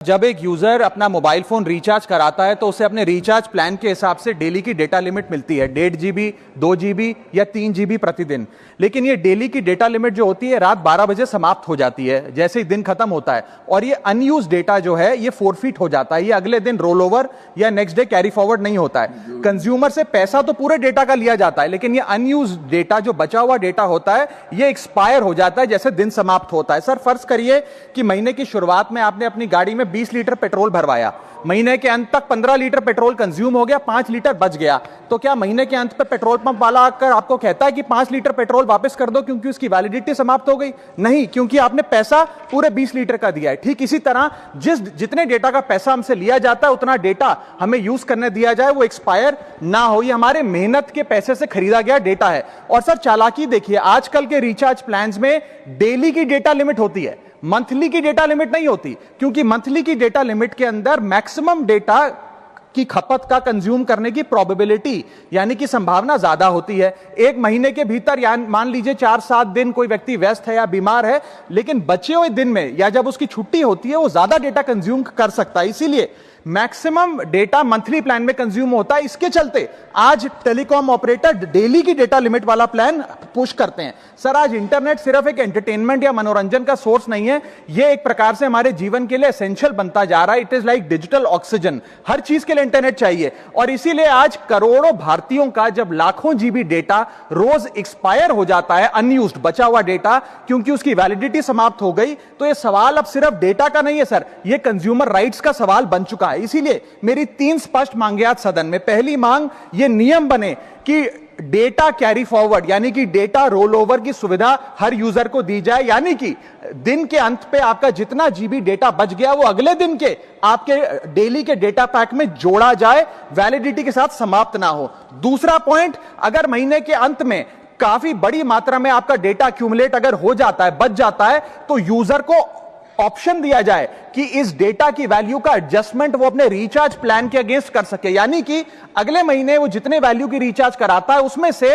जब एक यूजर अपना मोबाइल फोन रिचार्ज कराता है तो उसे अपने रिचार्ज प्लान के हिसाब से डेली की डेटा लिमिट मिलती है 1.5 GB 2 GB या 3 GB प्रतिदिन। लेकिन ये डेली की डेटा लिमिट जो होती है रात 12 बजे समाप्त हो जाती है जैसे ही दिन खत्म होता है, और ये अनयूज डेटा जो है ये फोरफिट हो जाता है, ये अगले दिन रोल ओवर या नेक्स्ट डे कैरी फॉरवर्ड नहीं होता है। कंज्यूमर से पैसा तो पूरे डेटा का लिया जाता है, लेकिन ये अनयूज डेटा जो बचा हुआ डेटा होता है ये एक्सपायर हो जाता है जैसे दिन समाप्त होता है। सर फर्ज करिए कि महीने की शुरुआत में आपने अपनी गाड़ी में 20 लीटर पेट्रोल भरवाया, महीने के अंत तक 15 लीटर पेट्रोल कंज्यूम हो गया, 5 लीटर बच गया, तो क्या महीने के अंत पे पेट्रोल पंप वाला आकर आपको कहता है कि 5 लीटर पेट्रोल वापस कर दो क्योंकि उसकी वैलिडिटी समाप्त हो गई? नहीं, क्योंकि आपने पैसा पूरे 20 लीटर का दिया है। ठीक इसी तरह जितने डेटा का पैसा हमसे लिया जाता है उतना डेटा हमें यूज करने दिया जाए, वो एक्सपायर ना हो। ये हमारे मेहनत के पैसे से खरीदा गया डेटा है। और सर चालाकी देखिए, आजकल के रिचार्ज प्लान्स में डेली की डेटा लिमिट होती है, मंथली की डेटा लिमिट नहीं होती, क्योंकि मंथली की डेटा लिमिट के अंदर मैक्सिमम डेटा की खपत का कंज्यूम करने की प्रोबेबिलिटी यानी कि संभावना ज्यादा होती है। एक महीने के भीतर या मान लीजिए 4-7 दिन कोई व्यक्ति व्यस्त है या बीमार है, लेकिन बचे हुए दिन में या जब उसकी छुट्टी होती है वो ज्यादा डेटा कंज्यूम कर सकता है, इसीलिए मैक्सिमम डेटा मंथली प्लान में कंज्यूम होता है। इसके चलते आज टेलीकॉम ऑपरेटर डेली की डेटा लिमिट वाला प्लान पुश करते हैं। सर आज इंटरनेट सिर्फ एक एंटरटेनमेंट या मनोरंजन का सोर्स नहीं है, यह एक प्रकार से हमारे जीवन के लिए एसेंशियल बनता जा रहा है। It is like digital oxygen, हर चीज के लिए इंटरनेट चाहिए। और इसीलिए आज करोड़ों भारतीयों का जब लाखों जीबी डेटा रोज एक्सपायर हो जाता है, अनयूज्ड बचा हुआ डेटा, क्योंकि उसकी वैलिडिटी समाप्त हो गई, तो यह सवाल अब सिर्फ डेटा का नहीं है सर, यह कंज्यूमर राइट्स का सवाल बन चुका है। इसीलिए मेरी 3 स्पष्ट मांगे आज सदन में। पहली मांग, यह नियम बने कि डेटा कैरी फॉरवर्ड यानी कि डेटा रोल ओवर की सुविधा हर यूजर को दी जाए, यानी कि दिन के अंत पे आपका जितना जीबी डेटा बच गया वो अगले दिन के आपके डेली के डेटा पैक में जोड़ा जाए, वैलिडिटी के साथ समाप्त ना हो। दूसरा पॉइंट, अगर महीने के अंत में काफी बड़ी मात्रा में आपका डेटा एक्यूमुलेट अगर हो जाता है, बच जाता है, तो यूजर को ऑप्शन दिया जाए कि इस डेटा की वैल्यू का एडजस्टमेंट वो अपने रिचार्ज प्लान के अगेंस्ट कर सके, यानी कि अगले महीने वो जितने वैल्यू की रिचार्ज कराता है उसमें से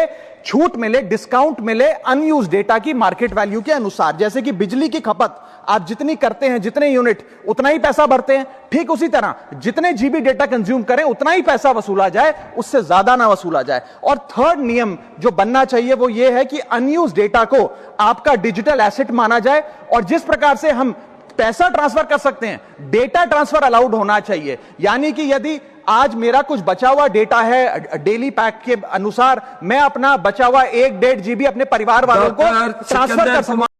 छूट मिले, डिस्काउंट मिले अनयूज्ड डेटा की मार्केट वैल्यू के अनुसार। जैसे कि बिजली की खपत आप जितनी करते हैं, जितने यूनिट उतना ही पैसा भरते हैं, ठीक उसी तरह जितने जीबी डेटा कंज्यूम करें उतना ही पैसा वसूला जाए, उससे ज्यादा ना वसूला जाए। और थर्ड नियम जो बनना चाहिए वो ये है कि अनयूज्ड डेटा को आपका डिजिटल एसेट माना जाए, और जिस प्रकार से हम पैसा ट्रांसफर कर सकते हैं, डेटा ट्रांसफर अलाउड होना चाहिए। यानी कि यदि आज मेरा कुछ बचा हुआ डेटा है डेली पैक के अनुसार, मैं अपना बचा हुआ 1-1.5 GB अपने परिवार वालों को ट्रांसफर कर सकता हूं।